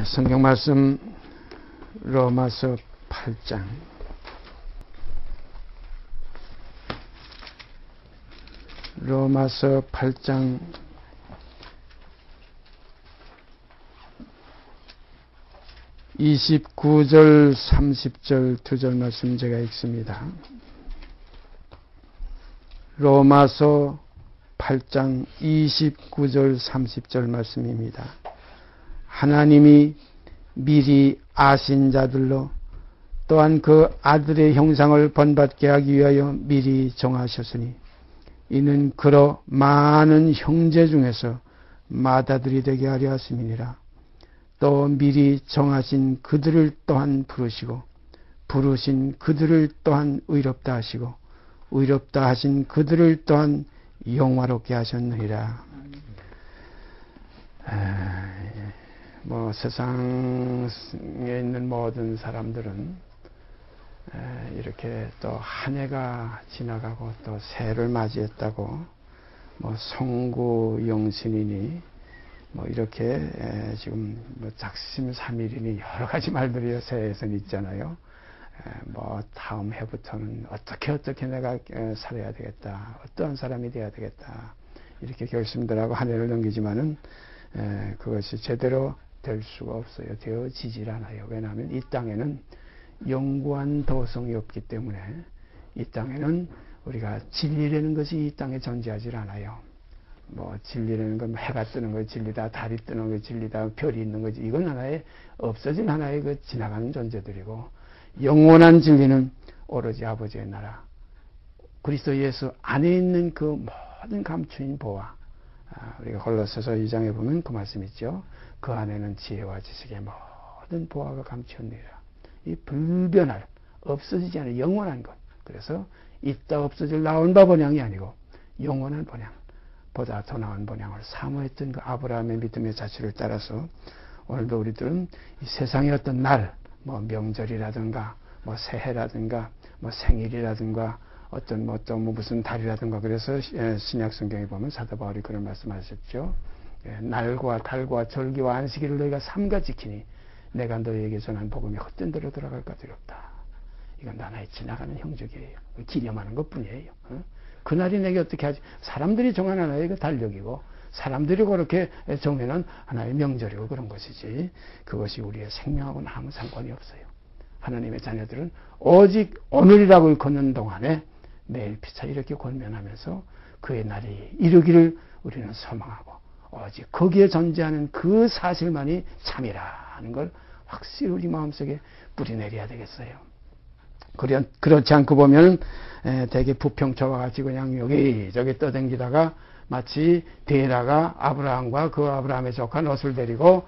성경 말씀 로마서 8장 로마서 8장 29절 30절 두 절 말씀 제가 읽습니다. 로마서 8장 29절 30절 말씀입니다. 하나님이 미리 아신 자들로 또한 그 아들의 형상을 본받게 하기 위하여 미리 정하셨으니 이는 그로 많은 형제 중에서 맏아들이 되게 하려 하심이니라. 또 미리 정하신 그들을 또한 부르시고 부르신 그들을 또한 의롭다 하시고 의롭다 하신 그들을 또한 영화롭게 하셨느니라. 세상에 있는 모든 사람들은 이렇게 또 한 해가 지나가고 또 새해를 맞이했다고 성구영신이니 이렇게 지금 작심삼일이니 여러 가지 말들이 새해에서는 있잖아요. 다음 해부터는 어떻게 내가 살아야 되겠다, 어떠한 사람이 되어야 되겠다, 이렇게 결심들하고 한 해를 넘기지만은 그것이 제대로 될 수가 없어요. 되어지질 않아요. 왜냐하면 이 땅에는 영구한 도성이 없기 때문에 이 땅에는 우리가 진리라는 것이 이 땅에 존재하지 않아요. 진리라는 건 해가 뜨는 거 진리다, 달이 뜨는 거 진리다, 별이 있는 거지. 이건 하나의 없어진 하나의 그 지나가는 존재들이고, 영원한 진리는 오로지 아버지의 나라, 그리스도 예수 안에 있는 그 모든 감추인 보화. 우리가 골로새서 2장에 보면 그 말씀 있죠. 그 안에는 지혜와 지식의 모든 보화가 감추었느니라. 이 불변할, 없어지지 않은 영원한 것. 그래서 있다 없어질 나온 바 본향이 아니고 영원한 본향, 보다 더 나은 본향을 사모했던 그 아브라함의 믿음의 자취를 따라서 오늘도 우리들은 이 세상의 어떤 날, 명절이라든가 새해라든가 생일이라든가 어떤 무슨 달이라든가, 그래서 신약 성경에 보면 사도 바울이 그런 말씀하셨죠. 날과 달과 절기와 안식일을 너희가 삼가 지키니 내가 너희에게 전한 복음이 헛된 대로 돌아갈까 두렵다. 이건 하나의 지나가는 형적이에요. 기념하는 것뿐이에요. 그날이 내게 어떻게 하지? 사람들이 정한 하나의 그 달력이고 사람들이 그렇게 정해놓은 하나의 명절이고 그런 것이지, 그것이 우리의 생명하고는 아무 상관이 없어요. 하나님의 자녀들은 오직 오늘이라고 걷는 동안에 매일 피차 이렇게 권면하면서 그의 날이 이르기를 우리는 소망하고 오직 거기에 존재하는 그 사실만이 참이라는 걸 확실히 우리 마음속에 뿌리내려야 되겠어요. 그렇지 않고 보면 되게 부평초와 같이 그냥 여기저기 떠댕기다가 마치 데라가 아브라함과 그 아브라함의 조카 롯을 데리고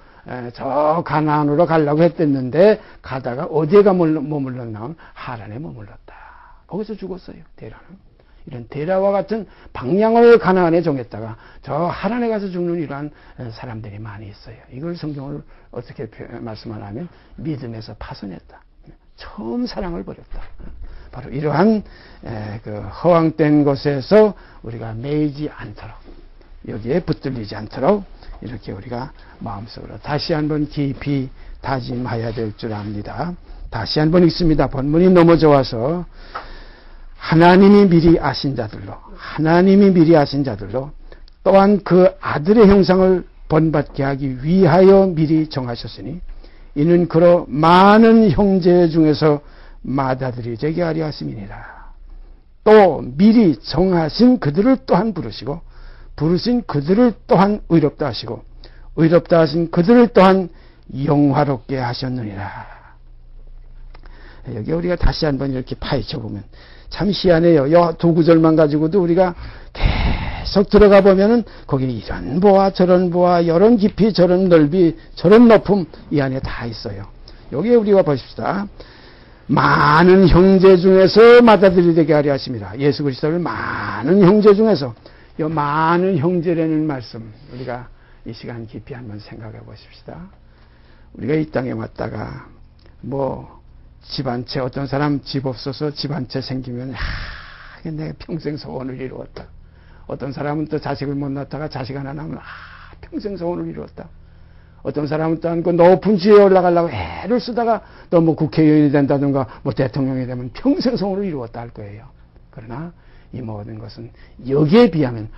저 가나안으로 가려고 했댔는데 가다가 어디에가 머물렀나? 하란에 머물렀다. 거기서 죽었어요. 데라는. 이런 데라와 같은 방향을 가나안에 정했다가 저 하란에 가서 죽는 이러한 사람들이 많이 있어요. 이걸 성경을 어떻게 말씀하냐면 믿음에서 파손했다. 처음 사랑을 버렸다. 바로 이러한 그 허황된 것에서 우리가 매이지 않도록, 여기에 붙들리지 않도록 이렇게 우리가 마음속으로 다시 한번 깊이 다짐해야 될 줄 압니다. 다시 한번 읽습니다. 본문이 너무 좋아서 하나님이 미리 아신 자들로 또한 그 아들의 형상을 본받게 하기 위하여 미리 정하셨으니 이는 그로 많은 형제 중에서 맏아들이 되게 하려 하심이니라. 또 미리 정하신 그들을 또한 부르시고 부르신 그들을 또한 의롭다 하시고 의롭다 하신 그들을 또한 영화롭게 하셨느니라. 여기 우리가 다시 한번 이렇게 파헤쳐 보면 참 희한해요. 이 두 구절만 가지고도 우리가 계속 들어가 보면은 거기 이런 보아 저런 보아, 이런 깊이 저런 넓이 저런 높음 이 안에 다 있어요. 여기에 우리가 보십시다. 많은 형제 중에서 맏아들이 되게 하려 하심이라. 예수 그리스도를 많은 형제 중에서, 이 많은 형제라는 말씀 우리가 이 시간 깊이 한번 생각해 보십시다. 우리가 이 땅에 왔다가 집 한 채, 어떤 사람 집 없어서 집 한 채 생기면 내가 평생 소원을 이루었다. 어떤 사람은 또 자식을 못 낳다가 자식 하나 낳으면 평생 소원을 이루었다. 어떤 사람은 또한 그 높은 지위에 올라가려고 애를 쓰다가 또 뭐 국회의원이 된다든가 뭐 대통령이 되면 평생 성으로 이루었다 할 거예요. 그러나 이 모든 것은 여기에 비하면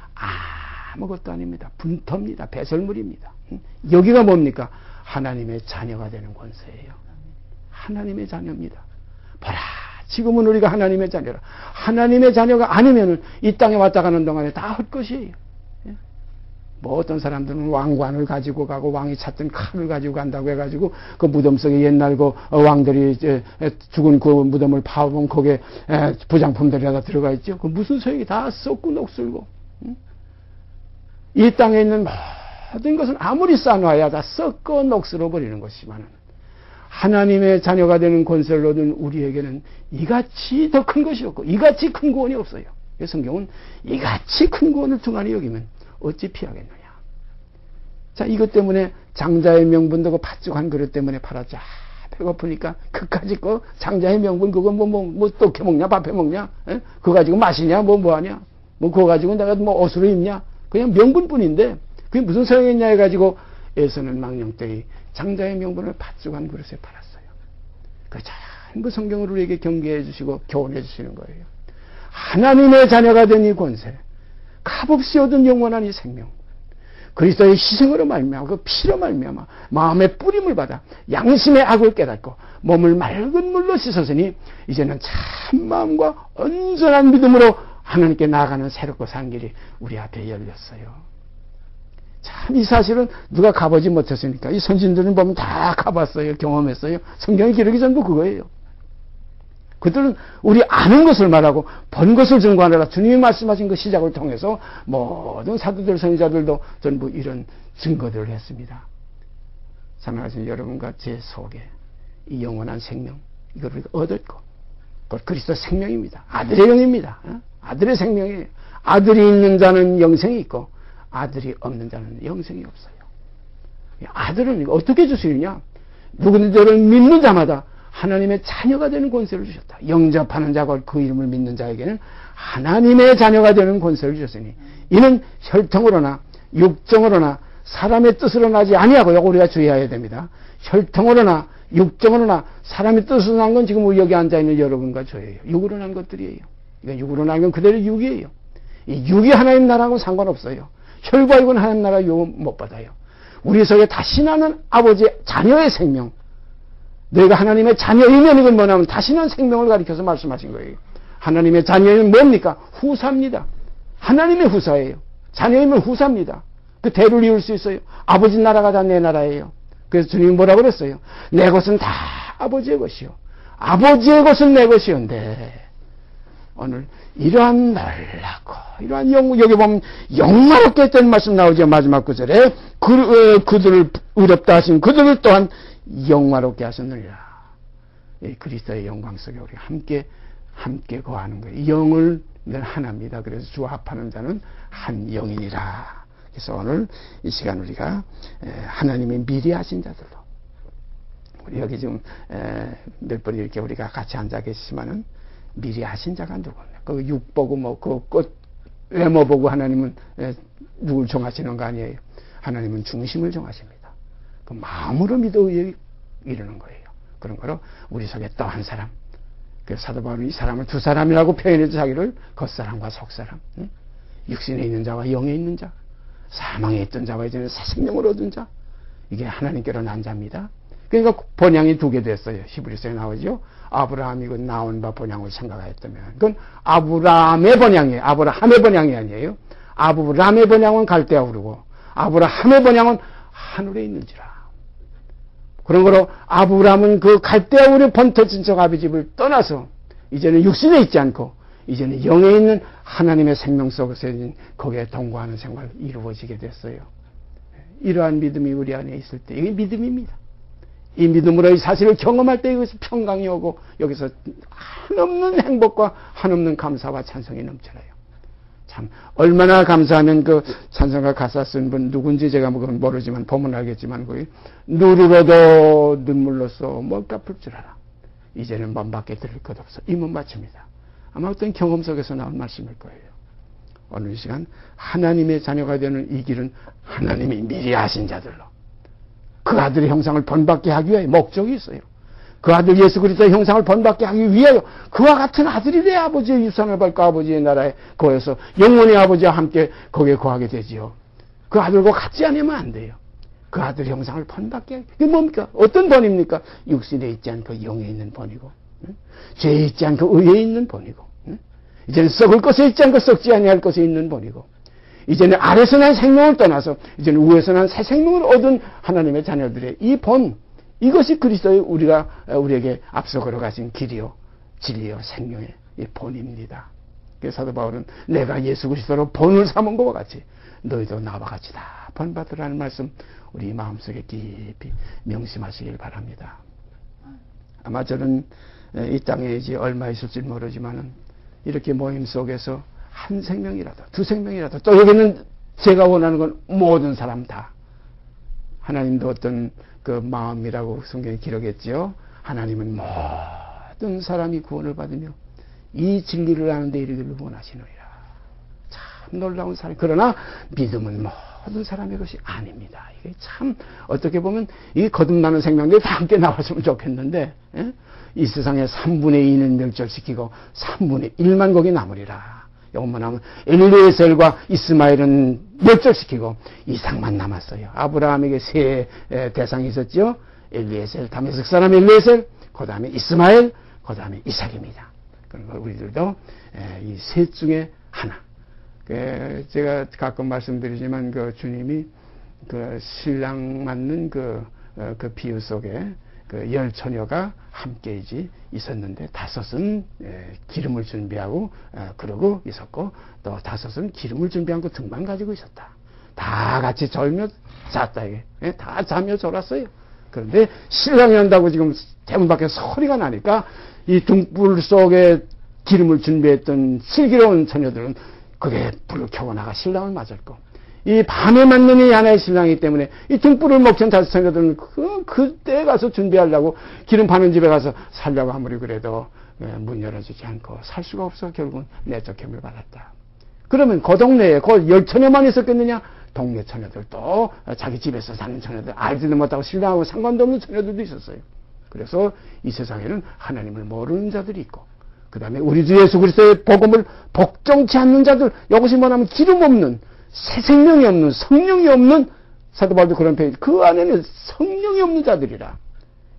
아무것도 아닙니다. 분터입니다. 배설물입니다. 여기가 뭡니까? 하나님의 자녀가 되는 권세예요. 하나님의 자녀입니다. 봐라, 지금은 우리가 하나님의 자녀라. 하나님의 자녀가 아니면은 이 땅에 왔다 가는 동안에 다 헛것이에요. 뭐 어떤 사람들은 왕관을 가지고 가고 왕이 찾던 칼을 가지고 간다고 해가지고 그 무덤 속에 옛날 그 왕들이 죽은 그 무덤을 파보면 거기에 부장품들이 다 들어가 있죠. 그 무슨 소용이 다 썩고 녹슬고. 이 땅에 있는 모든 것은 아무리 쌓아놔야 다 썩고 녹슬어 버리는 것이지만 하나님의 자녀가 되는 권세를 얻은 우리에게는 이같이 더 큰 것이 없고 이같이 큰 구원이 없어요. 성경은 이같이 큰 구원을 등한히 여기면 어찌 피하겠느냐. 자, 이것 때문에 장자의 명분도 그 팥죽한 그릇 때문에 팔았자. 배고프니까 그까짓 거 장자의 명분 그거 뭐 떡해 먹냐 밥해 먹냐, 에? 그거 가지고 마시냐 뭐 하냐, 뭐 그거 가지고 내가 뭐 옷으로 입냐, 그냥 명분뿐인데 그게 무슨 소용이냐 해가지고 에서는 망령되이 장자의 명분을 팥죽한 그릇에 팔았어요. 그 전부 성경을 우리에게 경계해 주시고 교훈해 주시는 거예요. 하나님의 자녀가 된 이 권세, 값없이 얻은 영원한 이 생명, 그리스도의 희생으로 말미암아 그 피로 말미암아 마음의 뿌림을 받아 양심의 악을 깨닫고 몸을 맑은 물로 씻었으니 이제는 참 마음과 온전한 믿음으로 하나님께 나아가는 새롭고 산 길이 우리 앞에 열렸어요. 참 이 사실은 누가 가보지 못했으니까 이 선진들은 보면 다 가봤어요. 경험했어요. 성경이 기록이 전부 그거예요. 그들은 우리 아는 것을 말하고 본 것을 증거하느라 주님이 말씀하신 그 시작을 통해서 모든 사도들 선지자들도 전부 이런 증거들을 했습니다. 사랑하시는 여러분과 제 속에 이 영원한 생명 이거를 얻었고 그것 그리스도 생명입니다. 아들의 영입니다. 아들의 생명이에요. 아들이 있는 자는 영생이 있고 아들이 없는 자는 영생이 없어요. 아들은 어떻게 주시느냐? 누구들을 믿는 자마다 하나님의 자녀가 되는 권세를 주셨다. 영접하는 자가 그 이름을 믿는 자에게는 하나님의 자녀가 되는 권세를 주셨으니 이는 혈통으로나 육정으로나 사람의 뜻으로 나지 아니하고요. 우리가 주의해야 됩니다. 혈통으로나 육정으로나 사람의 뜻으로 난 건 지금 여기 앉아있는 여러분과 저예요. 육으로 난 것들이에요. 그러니까 육으로 난 건 그대로 육이에요. 이 육이 하나님 나라하고 상관없어요. 혈과 육은 하나님 나라 육 못 받아요. 우리 속에 다시 나는 아버지의 자녀의 생명, 너희가 하나님의 자녀이면 이건 뭐냐면 다시는 생명을 가리켜서 말씀하신 거예요. 하나님의 자녀는 뭡니까? 후사입니다. 하나님의 후사예요. 자녀이면 후사입니다. 그 대를 이을 수 있어요. 아버지 나라가 다 내 나라예요. 그래서 주님이 뭐라고 그랬어요? 내 것은 다 아버지의 것이요 아버지의 것은 내 것이온데 오늘 이러한 놀라고 이러한 여기 보면 영화롭게 했다는 말씀 나오죠. 마지막 구절에 그들을 의롭다 하신 그들을 또한 영화롭게 하셨느니라. 그리스도의 영광 속에 우리가 함께 거하는 거예요. 영을 하나입니다. 그래서 주와 합하는 자는 한 영이니라. 그래서 오늘 이 시간 우리가 하나님이 미리 하신 자들로 우리 여기 지금 몇 번 이렇게 우리가 같이 앉아 계시지만은 미리 하신 자가 누구냐? 그 육 보고 뭐 그 꽃 외모 보고 하나님은 누굴 정하시는 거 아니에요. 하나님은 중심을 정하십니다. 그 마음으로 믿어 이루는 거예요. 그런 거로 우리 속에 또 한 사람, 그 사도 바울은 이 사람을 두 사람이라고 표현해서 자기를 겉사람과 속사람, 육신에 있는 자와 영에 있는 자, 사망에 있던 자와 이제는 새 생명을 얻은 자, 이게 하나님께로 난 자입니다. 그러니까 번양이 두 개 됐어요. 히브리서에 나오죠. 아브라함이고 나온 바 번양을 생각하였다면 그건 아브라함의 번양이에요. 아브라함의 번양이 아니에요. 아브라함의 번양은 갈대아 우르고 아브라함의 번양은 하늘에 있는지라. 그런 거로 아브라함은 그 갈대아 우르 번터진 적 아비 집을 떠나서 이제는 육신에 있지 않고 이제는 영에 있는 하나님의 생명 속에서 거기에 동거하는 생활이 이루어지게 됐어요. 이러한 믿음이 우리 안에 있을 때 이게 믿음입니다. 이 믿음으로 이 사실을 경험할 때 이것이 평강이 오고 여기서 한없는 행복과 한없는 감사와 찬송이 넘쳐나요. 참 얼마나 감사하면 그 찬송가 가사 쓴 분 누군지 제가 모르지만 보면 알겠지만 그 누르러도 눈물로써 못 갚을 줄 알아. 이제는 먼밖에 들을 것 없어. 이 문 마칩니다. 아마 어떤 경험 속에서 나온 말씀일 거예요. 오늘 이 시간 하나님의 자녀가 되는 이 길은 하나님이 미리 하신 자들로 그 아들의 형상을 본받게 하기 위하여 목적이 있어요. 그 아들 예수 그리스도의 형상을 본받게 하기 위하여 그와 같은 아들이 내 아버지의 유산을 받고 아버지의 나라에 거해서 영원히 아버지와 함께 거기에 거하게 되지요. 그 아들과 같지 않으면 안 돼요. 그 아들의 형상을 본받게 하기. 이게 뭡니까? 어떤 본입니까? 육신에 있지 않고 영에 있는 본이고, 죄에 있지 않고 의에 있는 본이고, 이제는 썩을 것에 있지 않고 썩지 아니할 것에 있는 본이고, 이제는 아래서 난 생명을 떠나서 이제는 위에서 난 새 생명을 얻은 하나님의 자녀들의 이 본, 이것이 그리스도의 우리에게 앞서 걸어가신 길이요, 진리요, 생명의 이 본입니다. 그래서 사도 바울은 내가 예수 그리스도로 본을 삼은 것과 같이 너희도 나와 같이 다 본받으라는 말씀 우리 마음속에 깊이 명심하시길 바랍니다. 아마 저는 이 땅에 이제 얼마 있을지 모르지만은 이렇게 모임 속에서 한 생명이라도, 두 생명이라도, 또 여기는 제가 원하는 건 모든 사람 다. 하나님도 어떤 그 마음이라고 성경에 기록했지요. 하나님은 모든 사람이 구원을 받으며 이 진리를 아는 데 이르기를 원하시느니라. 참 놀라운 사람. 그러나 믿음은 모든 사람의 것이 아닙니다. 이게 참 어떻게 보면 이 거듭나는 생명들이 다 함께 나왔으면 좋겠는데, 이 세상에 3분의 2는 멸절시키고 3분의 1만 거기 남으리라. 이것만 하면 엘리에셀과 이스마엘은 멸절시키고 이삭만 남았어요. 아브라함에게 세 대상이 있었죠. 엘리에셀, 다메섹 사람 엘리에셀, 그 다음에 이스마엘, 그 다음에 이삭입니다. 그러니까 우리들도 이 셋 중에 하나. 제가 가끔 말씀드리지만 그 주님이 그 신랑 맞는 그 비유 속에 그 10처녀가 함께 있었는데 5은 기름을 준비하고 그러고 있었고 또 5은 기름을 준비한 거 등만 가지고 있었다. 다 같이 절며 잤다. 이게 다 자며 졸았어요. 그런데 신랑이 한다고 지금 대문 밖에 소리가 나니까 이 등불 속에 기름을 준비했던 슬기로운 처녀들은 그게 불을 켜고 나가 신랑을 맞았고, 이 밤에 맞는 이 하나의 신랑이기 때문에 이 등불을 먹던 5처녀들은 그때 가서 준비하려고 기름 파는 집에 가서 살려고 아무리 그래도 문 열어주지 않고 살 수가 없어 결국은 내쫓김을 받았다. 그러면 그 동네에 그 10처녀만 있었겠느냐? 동네 처녀들도 자기 집에서 사는 처녀들, 알지도 못하고 신랑하고 상관도 없는 처녀들도 있었어요. 그래서 이 세상에는 하나님을 모르는 자들이 있고, 그 다음에 우리 주 예수 그리스도의 복음을 복종치 않는 자들, 이것이 뭐냐면 기름 없는, 새 생명이 없는, 성령이 없는, 사도 바울도 그런 표현, 그 안에는 성령이 없는 자들이라.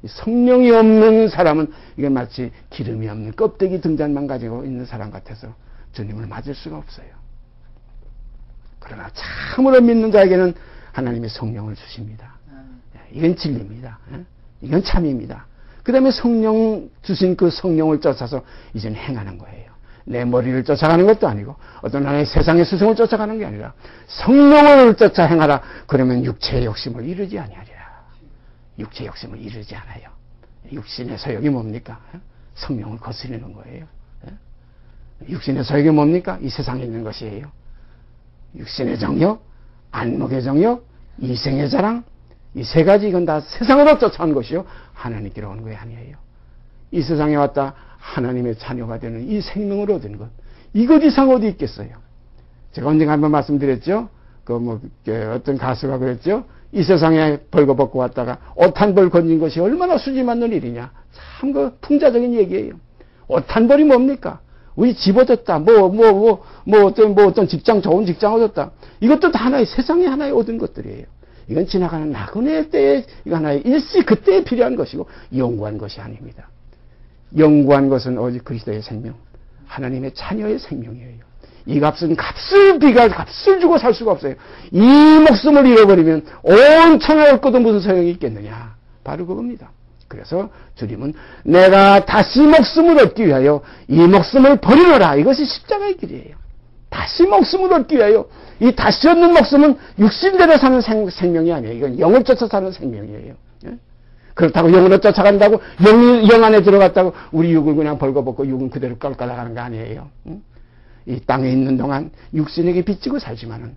성령이 없는 사람은 이게 마치 기름이 없는 껍데기 등잔만 가지고 있는 사람 같아서 주님을 맞을 수가 없어요. 그러나 참으로 믿는 자에게는 하나님의 성령을 주십니다. 이건 진리입니다. 이건 참입니다. 그 다음에 성령 주신 그 성령을 쫓아서 이제는 행하는 거예요. 내 머리를 쫓아가는 것도 아니고 어떤 하나의 세상의 수성을 쫓아가는 게 아니라 성령을 쫓아 행하라. 그러면 육체의 욕심을 이루지 아니하리라. 육체의 욕심을 이루지 않아요. 육신의 소욕이 뭡니까? 성령을 거스르는 거예요. 육신의 소욕이 뭡니까? 이 세상에 있는 것이에요. 육신의 정욕, 안목의 정욕, 이생의 자랑, 이 세 가지 이건 다 세상으로 쫓아온 것이요 하나님께로 온 것이 아니에요. 이 세상에 왔다 하나님의 자녀가 되는 이 생명을 얻은 것, 이것 이상 어디 있겠어요? 제가 언젠가 한번 말씀드렸죠. 어떤 가수가 그랬죠. 이 세상에 벌거벗고 왔다가 옷 한 벌 건진 것이 얼마나 수지 맞는 일이냐. 참 그 풍자적인 얘기예요. 옷 한 벌이 뭡니까? 우리 집 얻었다. 어떤 직장, 좋은 직장 얻었다. 이것도 다 하나의 세상에 하나의 얻은 것들이에요. 이건 지나가는 나그네 때에, 이거 하나의 일시 그때에 필요한 것이고, 영구한 것이 아닙니다. 영구한 것은 오직 그리스도의 생명, 하나님의 자녀의 생명이에요. 이 값은 값을 주고 살 수가 없어요. 이 목숨을 잃어버리면 온 천하를 얻고도 무슨 소용이 있겠느냐. 바로 그겁니다. 그래서 주님은 내가 다시 목숨을 얻기 위하여 이 목숨을 버리노라. 이것이 십자가의 길이에요. 다시 목숨을 얻기 위하여. 이 다시 얻는 목숨은 육신대로 사는 생명이 아니에요. 이건 영을 쫓아 사는 생명이에요. 그렇다고 영으로 쫓아간다고 영 안에 들어갔다고 우리 육을 그냥 벌거벗고 육은 그대로 깔깔나가는 거 아니에요. 이 땅에 있는 동안 육신에게 빚지고 살지만은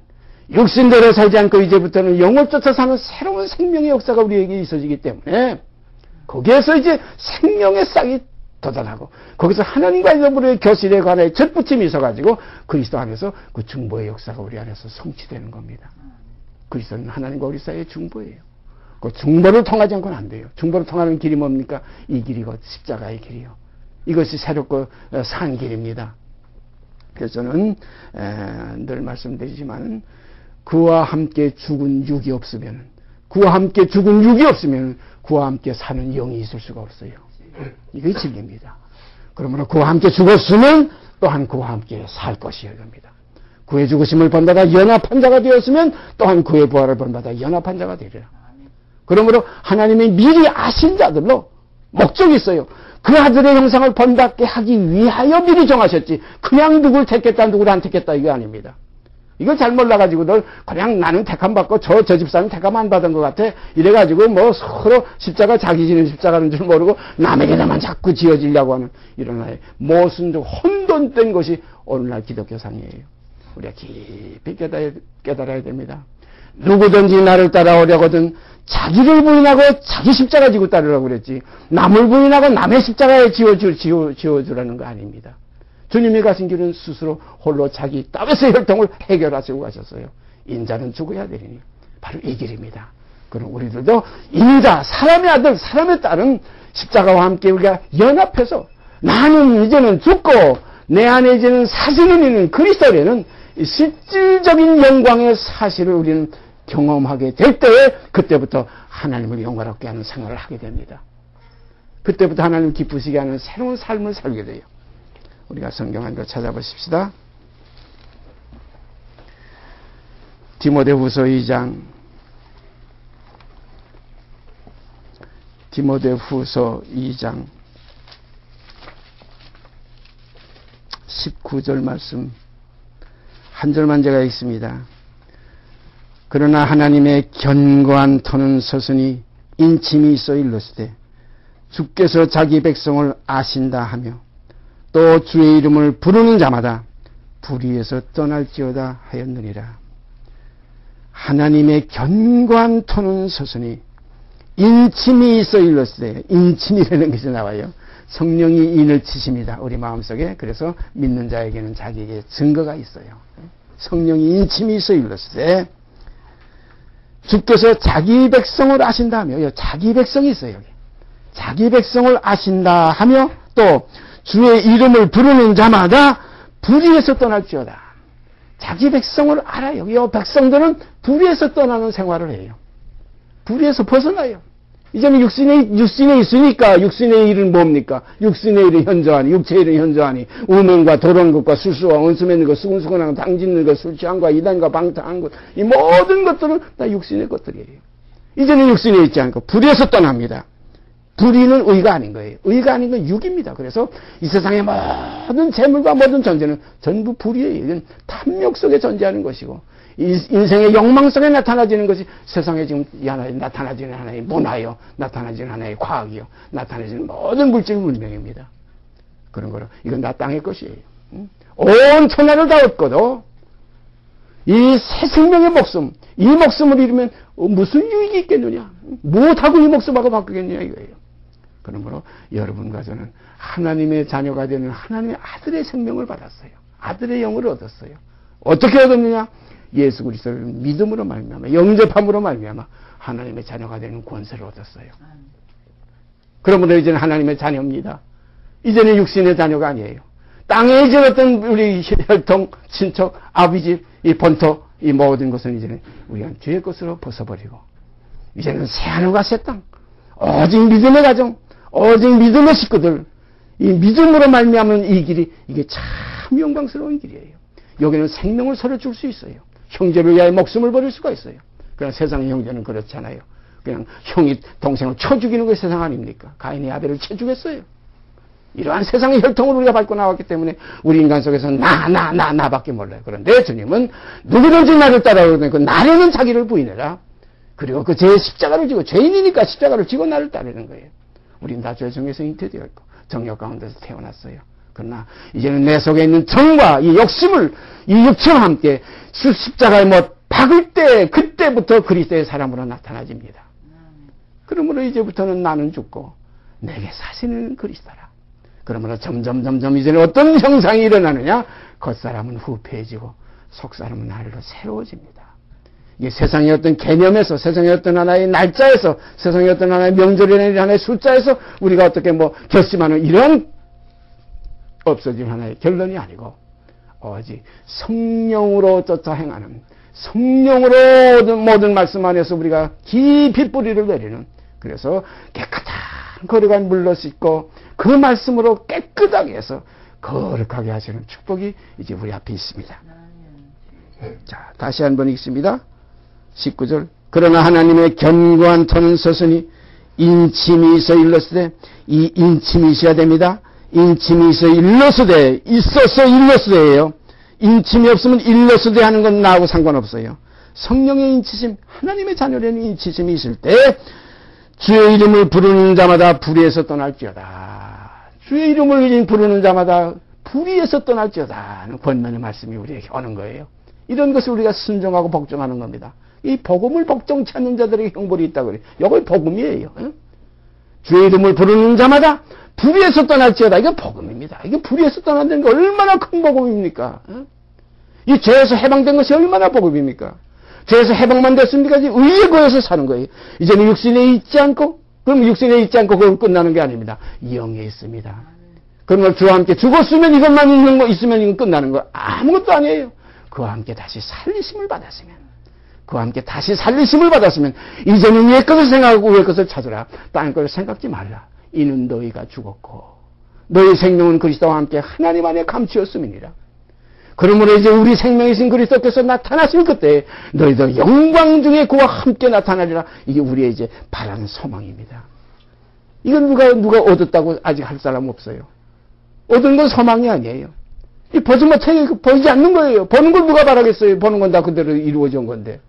육신대로 살지 않고 이제부터는 영을 쫓아 사는 새로운 생명의 역사가 우리에게 있어지기 때문에 거기에서 이제 생명의 싹이 돋아나고 거기서 하나님과의 더불어의 교실에 관해 젖붙임이 있어가지고 그리스도 안에서 그 중보의 역사가 우리 안에서 성취되는 겁니다. 그리스도는 하나님과 우리 사이의 중보예요. 그 중보를 통하지 않고는 안 돼요. 중보를 통하는 길이 뭡니까? 이 길이 곧 십자가의 길이요. 이것이 새롭고 산 길입니다. 그래서 저는 늘 말씀드리지만 그와 함께 죽은 육이 없으면, 그와 함께 죽은 육이 없으면 그와 함께 사는 영이 있을 수가 없어요. 이게 진리입니다. 그러므로 그와 함께 죽었으면 또한 그와 함께 살 것이어야 합니다. 그의 죽으심을 본받아 연합한 자가 되었으면 또한 그의 부활을 본받아 연합한 자가 되리라. 그러므로 하나님이 미리 아신 자들로 목적이 있어요. 그 아들의 형상을 본받게 하기 위하여 미리 정하셨지, 그냥 누굴 택했다 누구를 안 택했다 이거 아닙니다. 이걸 잘 몰라가지고 늘 그냥 나는 택함 받고 저 집사는 택함 안 받은 것 같아 이래가지고 뭐 서로 십자가 자기 지는 십자가는 줄 모르고 남에게나만 자꾸 지어지려고 하는 이런 하에 모순적 혼돈된 것이 오늘날 기독교상이에요. 우리가 깊이 깨달아야 됩니다. 누구든지 나를 따라오려거든 자기를 부인하고 자기 십자가 지고 따르라고 그랬지, 남을 부인하고 남의 십자가에 지어주라는 거 아닙니다. 주님이 가신 길은 스스로 홀로 자기 땀에서 혈통을 해결하시고 가셨어요. 인자는 죽어야 되리니 바로 이 길입니다. 그럼 우리들도 인자, 사람의 아들, 사람의 딸은 십자가와 함께 우리가 연합해서 나는 이제는 죽고 내 안에 이제는 사실이 있는 그리스도라는 실질적인 영광의 사실을 우리는 경험하게 될 때에 그때부터 하나님을 영광롭게 하는 생활을 하게 됩니다. 그때부터 하나님 기쁘시게 하는 새로운 삶을 살게 돼요. 우리가 성경 한 번 찾아보십시다. 디모데후서 2장, 디모데후서 2장 19절 말씀 한 절만 제가 읽습니다. 그러나 하나님의 견고한 터는 서서히 인침이 있어 일렀으되 주께서 자기 백성을 아신다 하며 또 주의 이름을 부르는 자마다 불의에서 떠날지어다 하였느니라. 하나님의 견고한 터는 서서히 인침이 있어 일렀으되, 인침이라는 것이 나와요. 성령이 인을 치십니다. 우리 마음속에. 그래서 믿는 자에게는 자기에게 증거가 있어요. 성령이 인침이 있어 일렀으되 주께서 자기 백성을 아신다 하며, 자기 백성이 있어요. 여기. 자기 백성을 아신다 하며 또 주의 이름을 부르는 자마다 불의에서 떠날지어다. 자기 백성을 알아요. 이 백성들은 불의에서 떠나는 생활을 해요. 불의에서 벗어나요. 이제는 육신에 있으니까 육신의 일은 뭡니까? 육신의 일은 현저하니, 육체의 일은 현저하니, 우명과 도런 것과 술수와 원수 맺는 것, 수군수군한 것, 당짓는 것, 술 취한 것, 이단과 방탕한 것, 이 모든 것들은 다 육신의 것들이에요. 이제는 육신에 있지 않고 불의에서 떠납니다. 불의는 의가 아닌 거예요. 의가 아닌 건 육입니다. 그래서 이 세상의 모든 재물과 모든 존재는 전부 불의예요. 이건 탐욕 속에 존재하는 것이고, 인생의 욕망 속에 나타나지는 것이 세상에 지금 나타나지는 하나의 문화요, 나타나지는 하나의 과학이요, 나타나지는 모든 물질 문명입니다. 그런 거로 이건 나 땅의 것이에요. 온 천하를 다 얻고도 이 새 생명의 목숨, 이 목숨을 잃으면 무슨 유익이 있겠느냐? 무엇하고 이 목숨하고 바꾸겠느냐 이거예요. 그러므로 여러분과 저는 하나님의 자녀가 되는 하나님의 아들의 생명을 받았어요. 아들의 영을 얻었어요. 어떻게 얻었느냐? 예수 그리스도를 믿음으로 말미암아, 영접함으로 말미암아 하나님의 자녀가 되는 권세를 얻었어요. 그러므로 이제는 하나님의 자녀입니다. 이제는 육신의 자녀가 아니에요. 땅에 이제 어떤 우리 혈통, 친척, 아비집, 이 본토, 이 모든 것은 이제는 우리가 주의 것으로 벗어버리고 이제는 새 하늘과 새 땅, 오직 믿음의 가정, 오직 믿음의 식구들, 이 믿음으로 말미암은 이 길이 이게 참 영광스러운 길이에요. 여기는 생명을 서로 줄 수 있어요. 형제를 위하여 목숨을 버릴 수가 있어요. 그러나 세상의 형제는 그렇잖아요. 그냥 형이 동생을 쳐 죽이는 것이 세상 아닙니까? 가인이 아벨을 쳐 죽였어요. 이러한 세상의 혈통을 우리가 밟고 나왔기 때문에 우리 인간 속에서 나밖에 몰라요. 그런데 주님은 누구든지 나를 따라오는 그 나라는 자기를 부인해라. 그리고 그 제 십자가를 지고, 죄인이니까 십자가를 지고 나를 따르는 거예요. 우린 다 죄성에서 잉태되어 있고 정욕 가운데서 태어났어요. 그러나 이제는 내 속에 있는 정과 이 욕심을 이 육체와 함께 십자가에 박을 때 그때부터 그리스도의 사람으로 나타나집니다. 그러므로 이제부터는 나는 죽고 내게 사시는 그리스도라. 그러므로 점점 이제는 어떤 형상이 일어나느냐? 겉사람은 후패해지고 속사람은 날로 새로워집니다. 이게 세상의 어떤 개념에서, 세상의 어떤 하나의 날짜에서, 세상의 어떤 하나의 명절이라는 하나의 숫자에서 우리가 어떻게 뭐 결심하는 이런 없어진 하나의 결론이 아니고 오직 성령으로 쫓아 행하는, 성령으로 모든 말씀 안에서 우리가 깊이 뿌리를 내리는, 그래서 깨끗한 거룩한 물로 씻고 그 말씀으로 깨끗하게 해서 거룩하게 하시는 축복이 이제 우리 앞에 있습니다. 자, 다시 한번 읽습니다. 19절. 그러나 하나님의 견고한 터는 서서니 인침이 있어 일러스되, 이 인침이 있어야 됩니다. 인침이 있어 일러스되, 있어서 일러스되예요. 인침이 없으면 일러스되 하는 건 나하고 상관없어요. 성령의 인치심, 하나님의 자녀라는 인치심이 있을 때 주의 이름을 부르는 자마다 불의에서 떠날지어다. 주의 이름을 부르는 자마다 불의에서 떠날지어다 하는 권면의 말씀이 우리에게 오는 거예요. 이런 것을 우리가 순종하고 복종하는 겁니다. 이 복음을 복종치 않는 자들에게 형벌이 있다고 그래요. 이거 복음이에요. 주의 이름을 부르는 자마다 불의에서 떠날지어다. 이게 복음입니다. 이게 불의에서 떠난다는 게 얼마나 큰 복음입니까? 이 죄에서 해방된 것이 얼마나 복음입니까? 죄에서 해방만 됐습니까? 의에 거해서 사는 거예요. 이제는 육신에 있지 않고, 그럼 육신에 있지 않고 그건 끝나는 게 아닙니다. 영에 있습니다. 그러면 주와 함께 죽었으면 이것만 있는 거 있으면 이건 끝나는 거 아무것도 아니에요. 그와 함께 다시 살리심을 받았으면, 그와 함께 다시 살리심을 받았으면 이제는 위의 것을 생각하고 위의 것을 찾으라. 딴 걸 생각지 말라. 이는 너희가 죽었고 너희 생명은 그리스도와 함께 하나님 안에 감추었음이니라. 그러므로 이제 우리 생명이신 그리스도께서 나타나실 그때 너희도 영광 중에 그와 함께 나타나리라. 이게 우리의 이제 바라는 소망입니다. 이건 누가 얻었다고 아직 할 사람 없어요. 얻은 건 소망이 아니에요. 이 보지 못해 보이지 않는 거예요. 보는 걸 누가 바라겠어요. 보는 건 다 그대로 이루어진 건데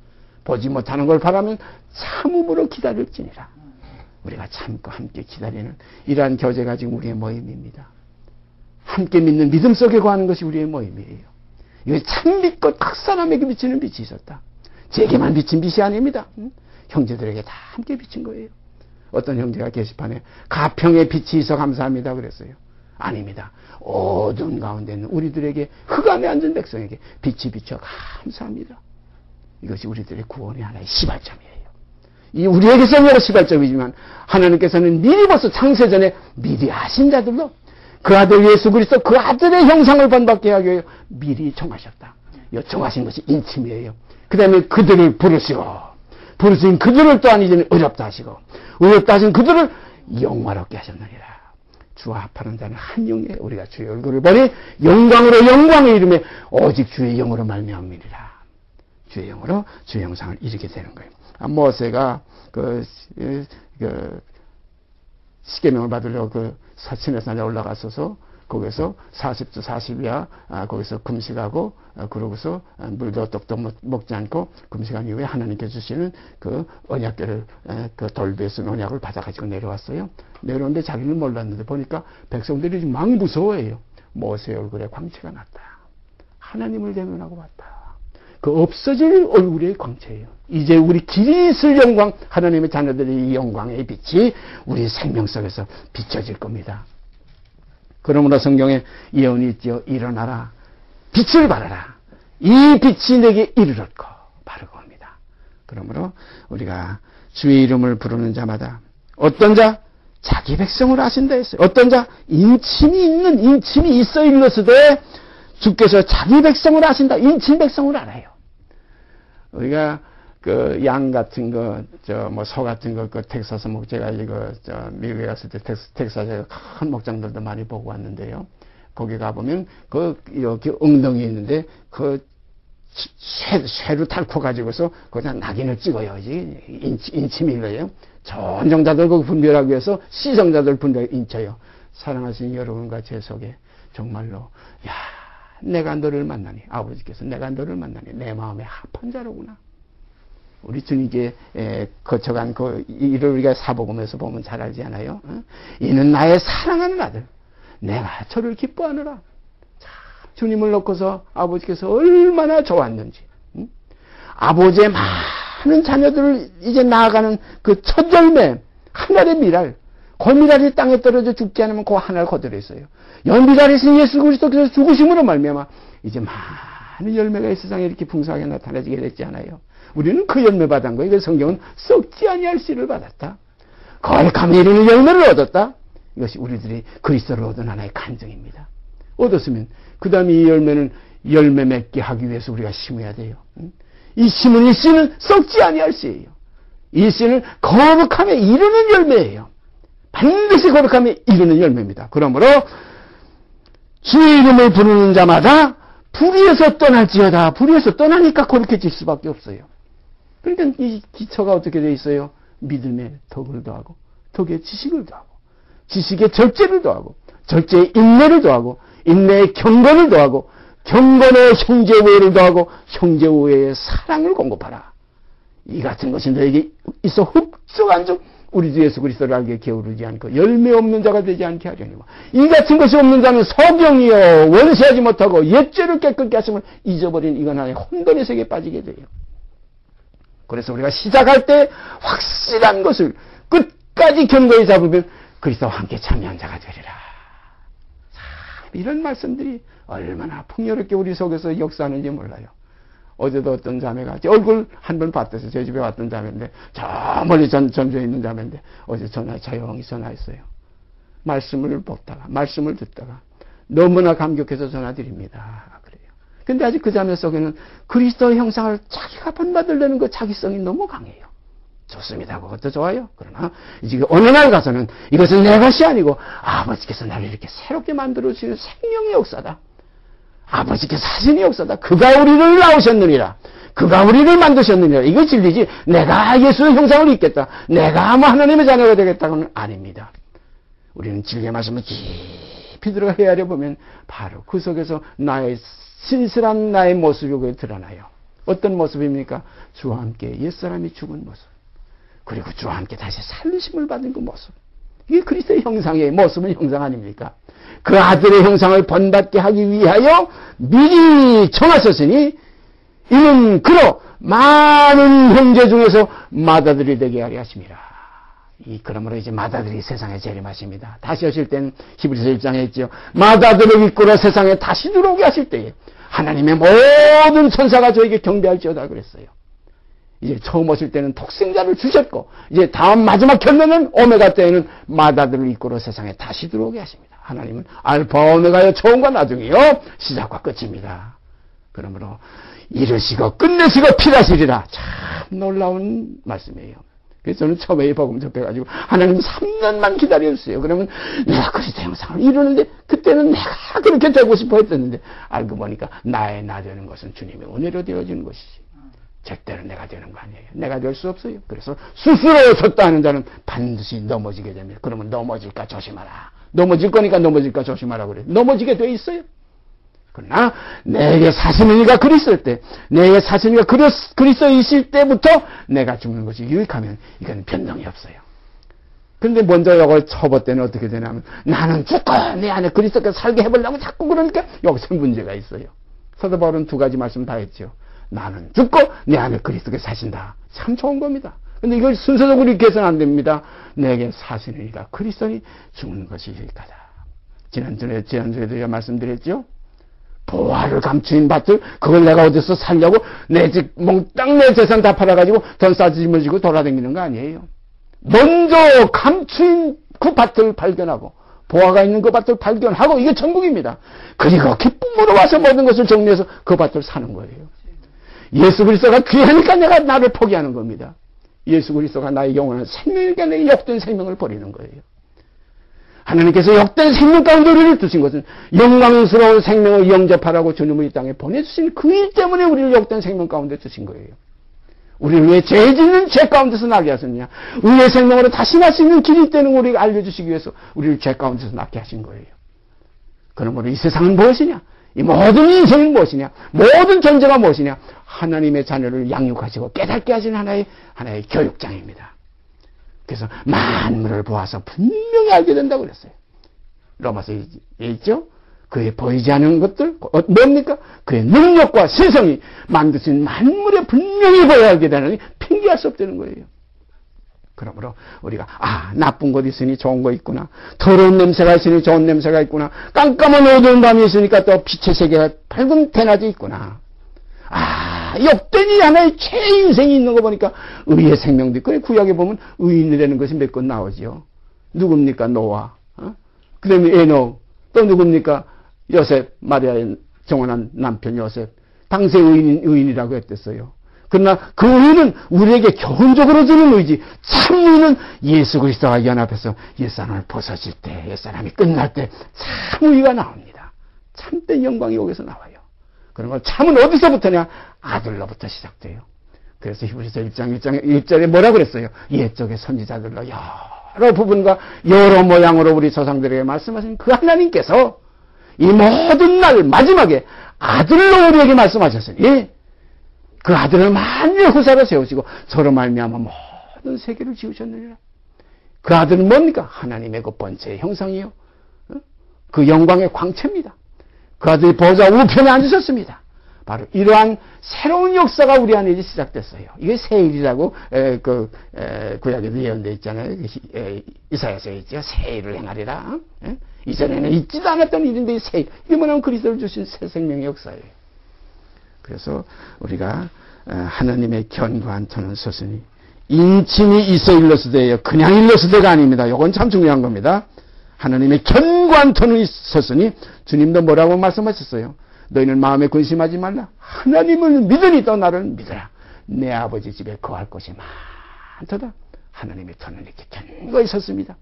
보지 못하는 걸 바라면 참음으로 기다릴지니라. 우리가 참고 함께 기다리는 이러한 교제가 지금 우리의 모임입니다. 함께 믿는 믿음 속에 거하는 것이 우리의 모임이에요. 이거 참 믿고 각 사람에게 비치는 빛이 있었다. 제게만 비친 빛이 아닙니다. 형제들에게 다 함께 비친 거예요. 어떤 형제가 게시판에 가평의 빛이 있어 감사합니다 그랬어요. 아닙니다. 어두운 가운데 있는 우리들에게 흑암에 앉은 백성에게 빛이 비쳐 감사합니다. 이것이 우리들의 구원의 하나의 시발점이에요. 이 우리에게서는 시발점이지만 하나님께서는 미리 벌써 창세전에 미리 아신 자들로 그 아들 예수 그리스도 그 아들의 형상을 본받게 하기 위해 미리 정하셨다. 정하신 것이 인침이에요. 그 다음에 그들을 부르신 그들을 또한 이제는 의롭다 하시고 의롭다 하신 그들을 영화롭게 하셨느니라. 주와 합하는 자는 한 영에 우리가 주의 얼굴을 보니 영광으로 영광의 이름에 오직 주의 영으로 말미암으리라. 주의 영으로 주의 형상을 이루게 되는 거예요. 모세가 십계명을 받으려고 그 시내산에 올라가서서 거기서 40주 40이야 거기서 금식하고 그러고서 물도 똑똑 먹지 않고 금식한 이후에 하나님께 주시는 그 언약궤를 그 돌비에 쓴 언약을 받아가지고 내려왔어요. 내려오는데 자기는 몰랐는데 보니까 백성들이 막 무서워해요. 모세의 얼굴에 광채가 났다. 하나님을 대면하고 왔다. 그 없어질 얼굴의 광채예요. 이제 우리 길이 있을 영광, 하나님의 자녀들의 영광의 빛이 우리 생명 속에서 비춰질 겁니다. 그러므로 성경에 예언이 있죠. 일어나라. 빛을 발하라. 이 빛이 내게 이르렀고 바르고 옵니다. 그러므로 우리가 주의 이름을 부르는 자마다 어떤 자? 자기 백성으로 하신다 했어요. 어떤 자? 인침이 있어 일러스되 주께서 자기 백성으로 하신다. 인친 백성으로 알아요. 우리가 그 양 같은 거, 소 같은 거, 그 텍사스 목재가 미국에 갔을 때 텍사스에 큰 목장들도 많이 보고 왔는데요. 거기 가보면 여기 엉덩이에 있는데 쇠로 닳고 가지고서 거기다 낙인을 찍어요. 인치밀러예요. 전정자들 그 분별하기 위해서 시정자들 분별 인쳐요. 사랑하시는 여러분과 제 속에 정말로 내가 너를 만나니 아버지께서 내가 너를 만나니 내 마음에 합한 자로구나. 우리 주님께 거쳐간 이를 우리가 사복음에서 보면 잘 알지 않아요? 이는 나의 사랑하는 아들 내가 저를 기뻐하느라. 참 주님을 놓고서 아버지께서 얼마나 좋았는지 아버지의 많은 자녀들을 이제 나아가는 그 첫 열매 하늘의 미랄 그 미랄이 땅에 떨어져 죽지 않으면 그 하늘 거들어 있어요. 연비랄이신 예수 그리스도께서 죽으심으로 말미암아 이제 많은 열매가 이 세상에 이렇게 풍성하게 나타나지게 됐지 않아요? 우리는 그 열매 받은 거예요. 그 성경은 썩지 아니할 씨를 받았다. 거룩함에 이르는 열매를 얻었다. 이것이 우리들이 그리스도를 얻은 하나의 간증입니다. 얻었으면 그 다음에 이 열매는 열매 맺게 하기 위해서 우리가 심어야 돼요. 이 심은 이 씨는 썩지 아니할 씨예요. 이 씨는 거룩함에 이르는 열매예요. 반드시 거룩함에 이르는 열매입니다. 그러므로 주의 이름을 부르는 자마다 불의에서 떠날지어다. 불의에서 떠나니까 거룩해질 수밖에 없어요. 그러니까 이 기초가 어떻게 되어 있어요? 믿음에 덕을 더하고, 덕에 지식을 더하고, 지식에 절제를 더하고, 절제에 인내를 더하고, 인내에 경건을 더하고, 경건에 형제 우애를 더하고, 형제 우애에 사랑을 공급하라. 이 같은 것이 너에게 있어 흡족한 즉 우리 주 예수 그리스도를 알게 게으르지 않고 열매 없는 자가 되지 않게 하려니와 이 같은 것이 없는 자는 소경이요 원시하지 못하고 옛죄를 깨끗게 하심을 잊어버린 이건 하나의 혼돈의 세계에 빠지게 돼요. 그래서 우리가 시작할 때 확실한 것을 끝까지 견고히 잡으면 그리스도와 함께 참여한 자가 되리라. 참 이런 말씀들이 얼마나 풍요롭게 우리 속에서 역사하는지 몰라요. 어제도 어떤 자매가 얼굴 한 번 봤대서 제 집에 왔던 자매인데 저 멀리 전주에 있는 자매인데 어제 조용히 전화했어요. 말씀을 보다가 말씀을 듣다가 너무나 감격해서 전화드립니다. 그래요. 근데 아직 그 자매 속에는 그리스도의 형상을 자기가 본받으려는 그 자기성이 너무 강해요. 좋습니다. 그것도 좋아요. 그러나 이제 어느 날 가서는 이것은 내 것이 아니고 아버지께서 나를 이렇게 새롭게 만들어주시는 생명의 역사다. 아버지께서 하시는 역사다. 그가 우리를 낳으셨느니라. 그가 우리를 만드셨느니라. 이거 진리지 내가 예수의 형상을 입겠다. 내가 하나님의 자녀가 되겠다고는 아닙니다. 우리는 진리의 말씀을 깊이 들어가 헤아려 보면 바로 그 속에서 나의 신실한 나의 모습이 드러나요. 어떤 모습입니까? 주와 함께 옛사람이 죽은 모습. 그리고 주와 함께 다시 살리심을 받은 그 모습. 이게 그리스도의 형상의 모습은 형상 아닙니까? 그 아들의 형상을 본받게 하기 위하여 미리 정하셨으니 이는 그로 많은 형제 중에서 맏아들이 되게 하려 하심이라. 그러므로 이제 맏아들이 세상에 재림하십니다. 다시 오실 때는 히브리서 1장에 있죠. 맏아들을 이끌어 세상에 다시 들어오게 하실 때에 하나님의 모든 천사가 저에게 경배할지어다 그랬어요. 이제 처음 오실 때는 독생자를 주셨고 이제 다음 마지막 결론은 오메가 때에는 맏아들을 이끌어 세상에 다시 들어오게 하십니다. 하나님은 알파 오메가요 처음과 나중이요 시작과 끝입니다. 그러므로 이르시고 끝내시고 필하시리라. 참 놀라운 말씀이에요. 그래서 저는 처음에 이 복음 접해가지고 하나님 3년만 기다려주세요. 그러면 내가 그리스도 형상을 이루는데 그때는 내가 그렇게 되고 싶어 했었는데 알고 보니까 나의 나 되는 것은 주님의 은혜로 되어지는 것이지. 절대로 내가 되는 거 아니에요. 내가 될 수 없어요. 그래서 스스로 섰다 하는 자는 반드시 넘어지게 됩니다. 그러면 넘어질까 조심하라. 넘어질 거니까 넘어질까 조심하라 그래요. 넘어지게 돼 있어요. 그러나 내게 사시는 이가 그리스도일 때, 내게 사시는 이가 그리스도에 있을 때부터 내가 죽는 것이 유익하면 이건 변동이 없어요. 그런데 먼저 이걸 쳐볼 때는 어떻게 되냐면 나는 죽고 내 안에 그리스도께서 살게 해보려고 자꾸 그러니까 여기서 문제가 있어요. 사도 바울은 두 가지 말씀 다 했죠. 나는 죽고 내 안에 그리스도께서 사신다. 참 좋은 겁니다. 근데 이걸 순서적으로 이렇게 해서는 안 됩니다. 내게 사시는 이가 그리스도니 죽는 것이 유익하다. 지난주에도 말씀드렸죠. 보화를 감추인 밭을 그걸 내가 어디서 살려고 내 집 몽땅 내 재산 다 팔아가지고 돈 싸지면 지고 돌아다니는 거 아니에요. 먼저 감추인 그 밭을 발견하고 보화가 있는 그 밭을 발견하고 이게 천국입니다. 그리고 기쁨으로 와서 모든 것을 정리해서 그 밭을 사는 거예요. 예수 그리스도가 귀하니까 내가 나를 포기하는 겁니다. 예수 그리스도가 나의 영원한 생명이니까 내 욕된 생명을 버리는 거예요. 하나님께서 욕된 생명 가운데 우리를 두신 것은 영광스러운 생명을 영접하라고 주님을 이 땅에 보내주신 그 일 때문에 우리를 욕된 생명 가운데 두신 거예요. 우리를 왜 죄 짓는 죄 가운데서 나게 하셨느냐. 의의 생명으로 다시 날 수 있는 길이 있다는 걸 우리가 알려주시기 위해서 우리를 죄 가운데서 낫게 하신 거예요. 그러므로 이 세상은 무엇이냐. 이 모든 인생은 무엇이냐. 모든 존재가 무엇이냐. 하나님의 자녀를 양육하시고 깨닫게 하신 하나의 교육장입니다. 그래서 만물을 보아서 분명히 알게 된다고 그랬어요. 로마서에 있죠? 그의 보이지 않는 것들, 뭡니까? 그의 능력과 세성이 만드신 만물에 분명히 보여야 알게 되느니 핑계할 수 없다는 거예요. 그러므로 우리가 나쁜 것 있으니 좋은 거 있구나. 더러운 냄새가 있으니 좋은 냄새가 있구나. 깜깜한 어두운 밤이 있으니까 또 빛의 세계가 밝은 대낮이 있구나. 역대니 하나의 최인생이 있는 거 보니까 의의 생명도 있고, 구약에 보면 의인이라는 것이 몇 건 나오죠. 누굽니까? 노아. 그 다음에 에녹. 또 누굽니까? 요셉, 마리아의 정원한 남편 요셉. 당시의 의인이라고 했댔어요. 그러나 그 의는 우리에게 교훈적으로 주는 의지, 참 의는 예수 그리스도와 연합해서 옛사람을 벗어질 때, 옛사람이 끝날 때 참 의가 나옵니다. 참된 영광이 여기서 나와요. 그런 걸 참은 어디서부터냐? 아들로부터 시작돼요. 그래서 히브리서 1절에 뭐라고 그랬어요? 옛적의 선지자들로 여러 부분과 여러 모양으로 우리 조상들에게 말씀하신 그 하나님께서 이 모든 날 마지막에 아들로 우리에게 말씀하셨으니 그 아들을 만일 후사로 세우시고 저로 말미암아 모든 세계를 지으셨느니라. 그 아들은 뭡니까? 하나님의 그 번체의 형상이요. 그 영광의 광채입니다. 그 아들이 보좌 우편에 앉으셨습니다. 바로 이러한 새로운 역사가 우리 안에 이제 시작됐어요. 이게 새일이라고 구약에도 예언되어 있잖아요. 이사야서에 있죠. 새일을 행하리라. 이전에는 있지도 않았던 일인데 새일. 이게 뭐냐면 그리스도를 주신 새 생명의 역사예요. 그래서 우리가 하나님의 견고한 터는 서서니 인침이 있어 일러스되예요. 그냥 일러스되가 아닙니다. 이건 참 중요한 겁니다. 하나님의 견고한 터는 있었으니 주님도 뭐라고 말씀하셨어요? 너희는 마음에 근심하지 말라. 하나님을 믿으니 또 나를 믿어라. 내 아버지 집에 거할 곳이 많도다. 하나님의 터는 이렇게 견고히 섰습니다.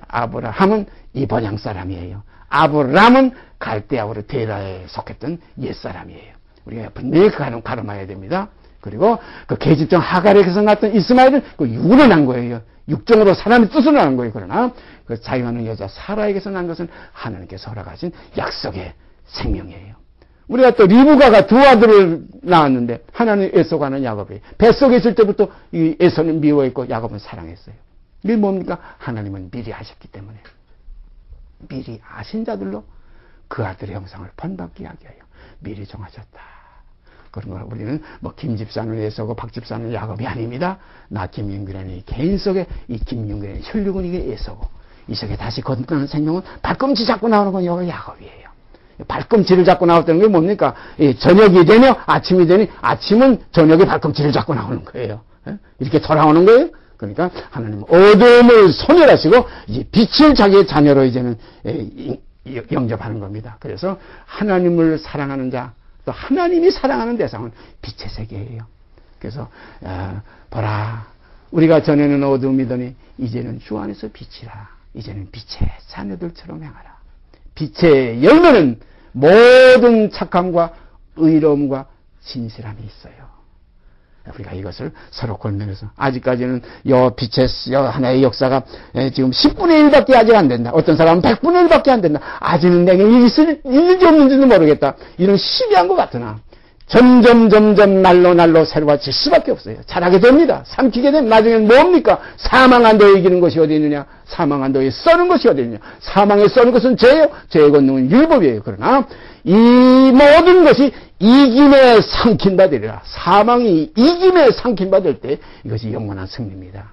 아브라함은 이번향 사람이에요. 아브람은 갈대아우르 데라에 속했던 옛사람이에요. 우리가 분명히 가름해야 됩니다. 그리고 그 계집종 하갈에게서 났던 이스마엘은 그 육으로 난 거예요. 육정으로 사람의 뜻으로 난 거예요. 그러나 그 자유하는 여자 사라에게서 난 것은 하나님께서 허락하신 약속의 생명이에요. 우리가 또 리브가가 두 아들을 낳았는데 하나는 에서가는 야곱이에요. 뱃속에 있을 때부터 이 에서는 미워했고 야곱은 사랑했어요. 이게 뭡니까? 하나님은 미리 아셨기 때문에 미리 아신 자들로 그 아들의 형상을 번받게 하게 하여 미리 정하셨다. 그런 걸 우리는 뭐 김집사는 에서고 박집사는 야곱이 아닙니다. 나 김윤규라는 개인 속에 이 김윤규라는 혈육은 이게 에서고 이 속에 다시 거듭나는 생명은 발꿈치 잡고 나오는 건 여기 야곱이에요. 발꿈치를 잡고 나왔다는 게 뭡니까? 저녁이 되며 아침이 되니 아침은 저녁에 발꿈치를 잡고 나오는 거예요. 이렇게 돌아오는 거예요. 그러니까 하나님은 어둠을 소멸하시고 이제 빛을 자기의 자녀로 이제는 영접하는 겁니다. 그래서 하나님을 사랑하는 자, 또 하나님이 사랑하는 대상은 빛의 세계예요. 그래서 보라, 우리가 전에는 어둠이더니 이제는 주 안에서 빛이라. 이제는 빛의 자녀들처럼 행하라. 빛의 열매는 모든 착함과 의로움과 진실함이 있어요. 우리가 이것을 서로 골면서 아직까지는 빛의 하나의 역사가 지금 10분의 1밖에 아직 안 된다. 어떤 사람은 100분의 1밖에 안 된다. 아직은 내게 있는지 없는지도 모르겠다. 이런 시비한 것 같으나 점점 날로 새로워질 수밖에 없어요. 자라게 됩니다. 삼키게 되면 나중에는 뭡니까? 사망한 너에 이기는 것이 어디 있느냐? 사망한 너에 써는 것이 어디 있느냐? 사망에 써는 것은 죄요. 죄의 권능은 율법이에요. 그러나 이 모든 것이 이김에 삼킨 바 되리라. 사망이 이김에 삼킨 바 될 때 이것이 영원한 승리입니다.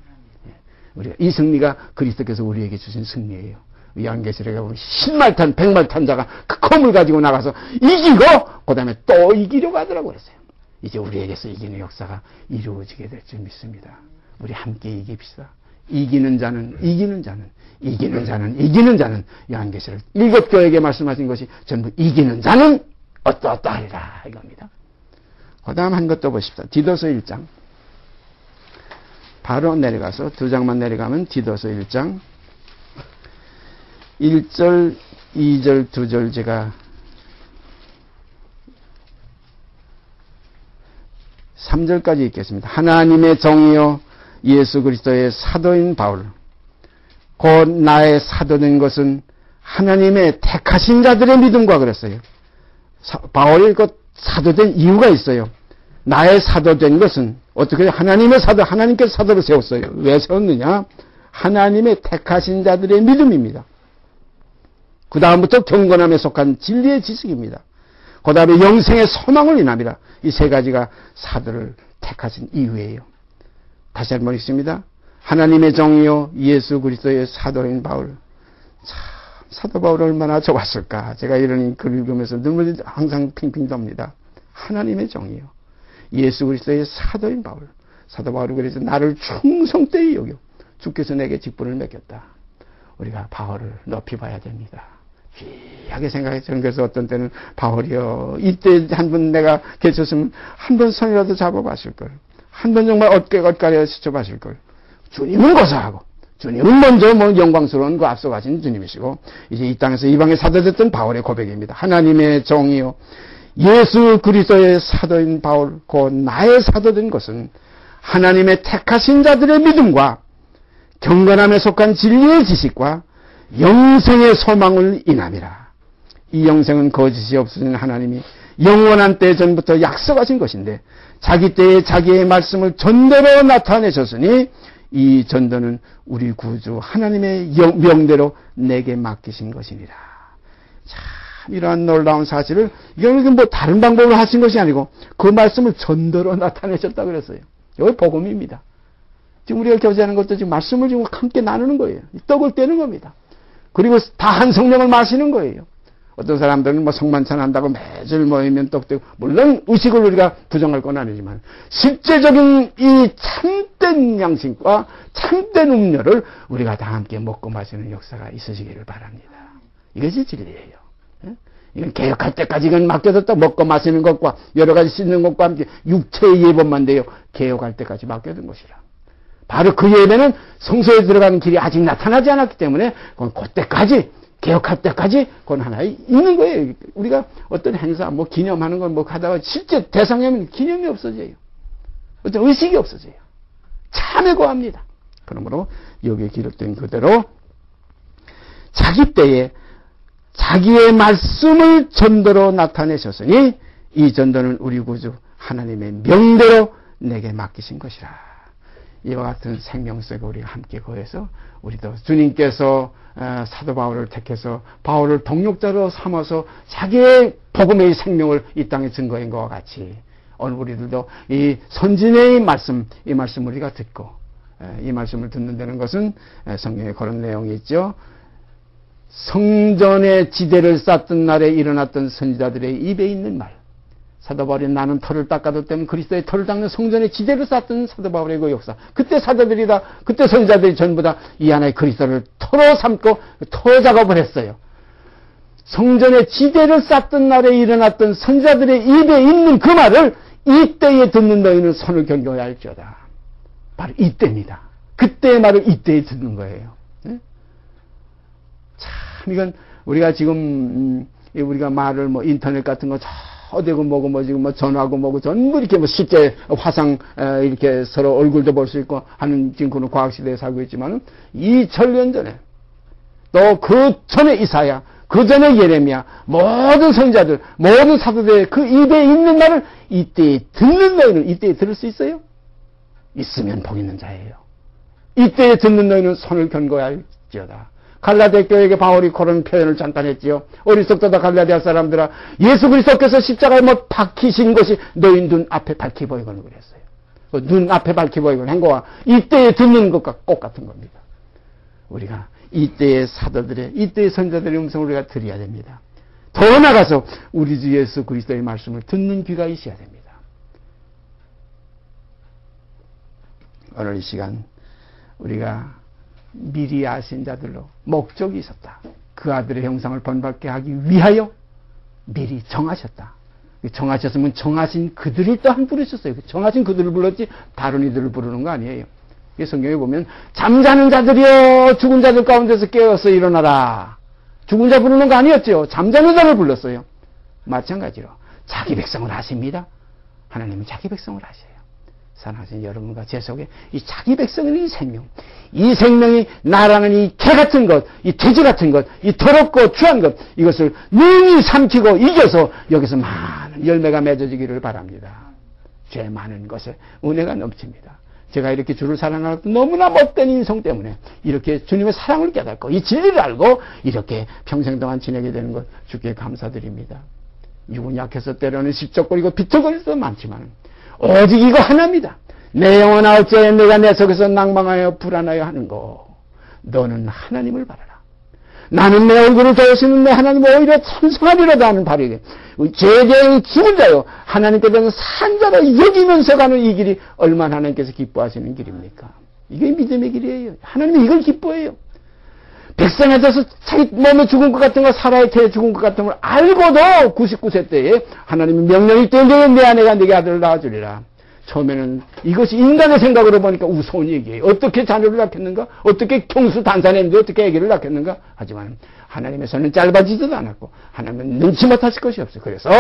우리가 이 승리가 그리스도께서 우리에게 주신 승리예요. 요한계시록에 보면 10말탄 100말탄 자가 그 검을 가지고 나가서 이기고 그 다음에 또 이기려고 하더라고 그랬어요. 이제 우리에게서 이기는 역사가 이루어지게 될 줄 믿습니다. 우리 함께 이깁시다. 이기는 자는 요한계시록 7교회에게 말씀하신 것이 전부 이기는 자는 어떠하리라 이겁니다. 그 다음 한 것 더 보십시다. 디도서 1장. 바로 내려가서 2장만 내려가면 디도서 1장 1절, 2절, 2절 제가 3절까지 읽겠습니다. 하나님의 정의요 예수 그리스도의 사도인 바울 곧 나의 사도된 것은 하나님의 택하신 자들의 믿음과 그랬어요. 바울이 그 사도된 이유가 있어요. 나의 사도된 것은 어떻게 하나님의 사도, 하나님께서 사도를 세웠어요. 왜 세웠느냐? 하나님의 택하신 자들의 믿음입니다. 그 다음부터 경건함에 속한 진리의 지식입니다. 그 다음에 영생의 소망을 인함이라. 이 세 가지가 사도를 택하신 이유예요. 다시 한번 읽습니다. 하나님의 정의요 예수 그리스도의 사도인 바울. 참 사도 바울 얼마나 좋았을까. 제가 이런 글 읽으면서 눈물이 항상 핑핑 돕니다. 하나님의 정의요 예수 그리스도의 사도인 바울. 사도 바울이 그래서 나를 충성되이 여겨 주께서 내게 직분을 맡겼다. 우리가 바울을 높이 봐야 됩니다. 귀하게 생각했죠. 그래서 어떤 때는 바울이요, 이때 한 번 내가 계셨으면 한 번 손이라도 잡아봤을 걸. 한 번 정말 엇가려 스쳐봤을 걸. 주님을 고사하고 주님은 먼저 영광스러운 그 앞서가신 주님이시고, 이제 이 땅에서 이방에 사도됐던 바울의 고백입니다. 하나님의 종이요 예수 그리스도의 사도인 바울 곧 나의 사도된 것은 하나님의 택하신 자들의 믿음과 경건함에 속한 진리의 지식과 영생의 소망을 인함이라. 이 영생은 거짓이 없으신 하나님이 영원한 때 전부터 약속하신 것인데 자기 때에 자기의 말씀을 전대로 나타내셨으니 이 전도는 우리 구주 하나님의 명대로 내게 맡기신 것이니라. 참 이러한 놀라운 사실을, 이건 뭐 다른 방법으로 하신 것이 아니고 그 말씀을 전도로 나타내셨다 그랬어요. 이게 복음입니다. 지금 우리가 교제하는 것도 지금 말씀을 지금 함께 나누는 거예요. 떡을 떼는 겁니다. 그리고 다 한 성령을 마시는 거예요. 어떤 사람들은 뭐 성만찬 한다고 매주 모이면 떡 떼고, 물론 의식을 우리가 부정할 건 아니지만 실제적인 이 참된 양식과 참된 음료를 우리가 다 함께 먹고 마시는 역사가 있으시기를 바랍니다. 이것이 진리예요. 이건 개혁할 때까지 이건 맡겨뒀다. 먹고 마시는 것과 여러 가지 씻는 것과 함께 육체의 예법만 돼요. 개혁할 때까지 맡겨둔 것이라. 바로 그 예배는 성소에 들어가는 길이 아직 나타나지 않았기 때문에 그건 그때까지, 개혁할 때까지 그건 하나 있는 거예요. 우리가 어떤 행사 뭐 기념하는 건 뭐 하다가 실제 대상하면 기념이 없어져요. 어떤 의식이 없어져요. 참에 고합니다. 그러므로 여기에 기록된 그대로 자기 때에 자기의 말씀을 전도로 나타내셨으니 이 전도는 우리 구주 하나님의 명대로 내게 맡기신 것이라. 이와 같은 생명색을 우리가 함께 거해서 우리도 주님께서 사도 바울을 택해서 바울을 동력자로 삼아서 자기의 복음의 생명을 이 땅에 증거한 것과 같이 오늘 우리들도 이 선진의 말씀, 이 말씀 우리가 듣고, 이 말씀을 듣는다는 것은 성경에 그런 내용이 있죠. 성전의 지대를 쌓던 날에 일어났던 선지자들의 입에 있는 말. 사도 바울이 나는 털을 닦아도 때문에 그리스도의 털을 닦는 성전의 지대를 쌓던 사도 바울의 그 역사. 그때 사도들이다, 그때 선지자들이 전부 다 이 하나의 그리스도를 터로 삼고 터 작업을 했어요. 성전의 지대를 쌓던 날에 일어났던 선지자들의 입에 있는 그 말을 이때에 듣는 너희는 손을 견고해야 할지어다. 바로 이때입니다. 그때의 말을 이때에 듣는 거예요. 참 이건 우리가 지금 우리가 말을 뭐 인터넷 같은 거 어디고 뭐고 뭐 지금 뭐 전화고 뭐고 전부 이렇게 뭐 쉽게 화상 이렇게 서로 얼굴도 볼 수 있고 하는 지금 그런 과학 시대에 살고 있지만은 2000년 전에 또 그 전에 이사야, 그 전에 예레미야, 모든 선지자들, 모든 사도들의 그 입에 있는 말을 이때에 듣는 너희는 이때에 들을 수 있어요? 있으면 복 있는 자예요. 이때에 듣는 너희는 손을 견고할지어다. 갈라디아 교회에게 바울이 그런 표현을 잠깐 했지요. 어리석도다 갈라디아 사람들아, 예수 그리스도께서 십자가에 못 박히신 것이 너희 눈 앞에 밝히 보이거늘 그랬어요. 그 눈 앞에 밝히 보이거늘 한 거와 이때에 듣는 것과 똑같은 겁니다. 우리가 이때의 사도들의, 이때의 선자들의 음성을 우리가 들어야 됩니다. 더 나아가서 우리 주 예수 그리스도의 말씀을 듣는 귀가 있어야 됩니다. 오늘 이 시간 우리가 미리 아신 자들로 목적이 있었다. 그 아들의 형상을 본받게 하기 위하여 미리 정하셨다. 정하셨으면 정하신 그들을 또한 부르셨어요. 정하신 그들을 불렀지 다른 이들을 부르는 거 아니에요. 성경에 보면 잠자는 자들이여 죽은 자들 가운데서 깨어서 일어나라. 죽은 자 부르는 거 아니었죠. 잠자는 자를 불렀어요. 마찬가지로 자기 백성을 하십니다. 하나님은 자기 백성을 하셔요. 사랑하신 여러분과 제 속에 이 자기 백성의 이 생명이 나라는 이 개 같은 것, 이 돼지 같은 것, 이 더럽고 추한 것, 이것을 능히 삼키고 이겨서 여기서 많은 열매가 맺어지기를 바랍니다. 죄 많은 것에 은혜가 넘칩니다. 제가 이렇게 주를 사랑하는 너무나 못된 인성 때문에 이렇게 주님의 사랑을 깨닫고 이 진리를 알고 이렇게 평생 동안 지내게 되는 것 주께 감사드립니다. 육은 약해서 때로는 십적거리고 비틀거리도 많지만 오직 이거 하나입니다. 내 영혼아 어찌하여 내가 내 속에서 낭망하여 불안하여 하는 거. 너는 하나님을 바라라. 나는 내 얼굴을 도우시는 내 하나님 오히려 참성하리로다 하는 바로 죄대의 죽은 자요 하나님께서는 산 자로 여기면서 가는 이 길이 얼마나 하나님께서 기뻐하시는 길입니까? 이게 믿음의 길이에요. 하나님이 이걸 기뻐해요. 백성에서 자기 몸에 죽은 것 같은 거, 사라의 태에 죽은 것 같은 걸 알고도 99세 때에 하나님의 명령이 때문에 내 아내가 네게 아들을 낳아주리라. 처음에는 이것이 인간의 생각으로 보니까 우스운 얘기예요. 어떻게 자녀를 낳겠는가? 어떻게 경수 단산했는데 어떻게 아기를 낳겠는가? 하지만 하나님의 손은 짧아지지도 않았고 하나님은 눈치 못하실 것이 없어요. 그래서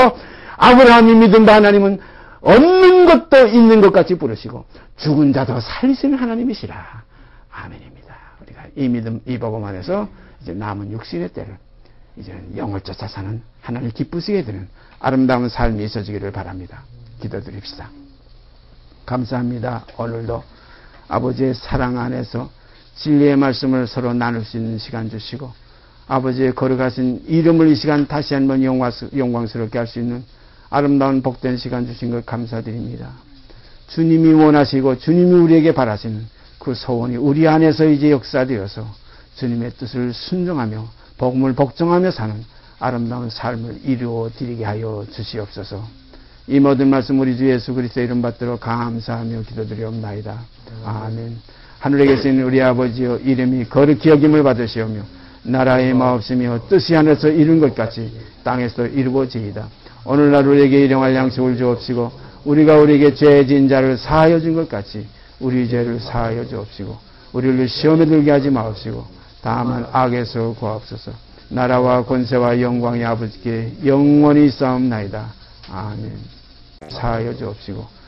아브라함이 믿은 바 하나님은 없는 것도 있는 것 같이 부르시고 죽은 자도 살리시는 하나님이시라. 아멘입니다. 우리가 이 믿음, 이 복음 안에서 이제 남은 육신의 때를 이제는 영을 쫓아 사는 하나님을 기쁘시게 되는 아름다운 삶이 있어지기를 바랍니다. 기도드립시다. 감사합니다. 오늘도 아버지의 사랑 안에서 진리의 말씀을 서로 나눌 수 있는 시간 주시고 아버지의 거룩하신 이름을 이 시간 다시 한번 영광스럽게 할 수 있는 아름다운 복된 시간 주신 것 감사드립니다. 주님이 원하시고 주님이 우리에게 바라시는 그 소원이 우리 안에서 이제 역사되어서 주님의 뜻을 순종하며 복음을 복종하며 사는 아름다운 삶을 이루어 드리게 하여 주시옵소서. 이 모든 말씀 우리 주 예수 그리스도의 이름 받들어 감사하며 기도드리옵나이다. 아멘. 하늘에 계신 우리 아버지여 이름이 거룩히 여김을 받으시오며 나라의 마옵시며 뜻이 하늘에서 이룬 것 같이 땅에서 이루어지이다. 오늘날 우리에게 일용할 양식을 주옵시고 우리가 우리에게 죄 지은 자를 사하여 준 것 같이 우리 죄를 사하여 주옵시고 우리를 시험에 들게 하지 마옵시고 다만 악에서 구하옵소서. 나라와 권세와 영광이 아버지께 영원히 있사옵나이다. 아멘. 사하여 주옵시고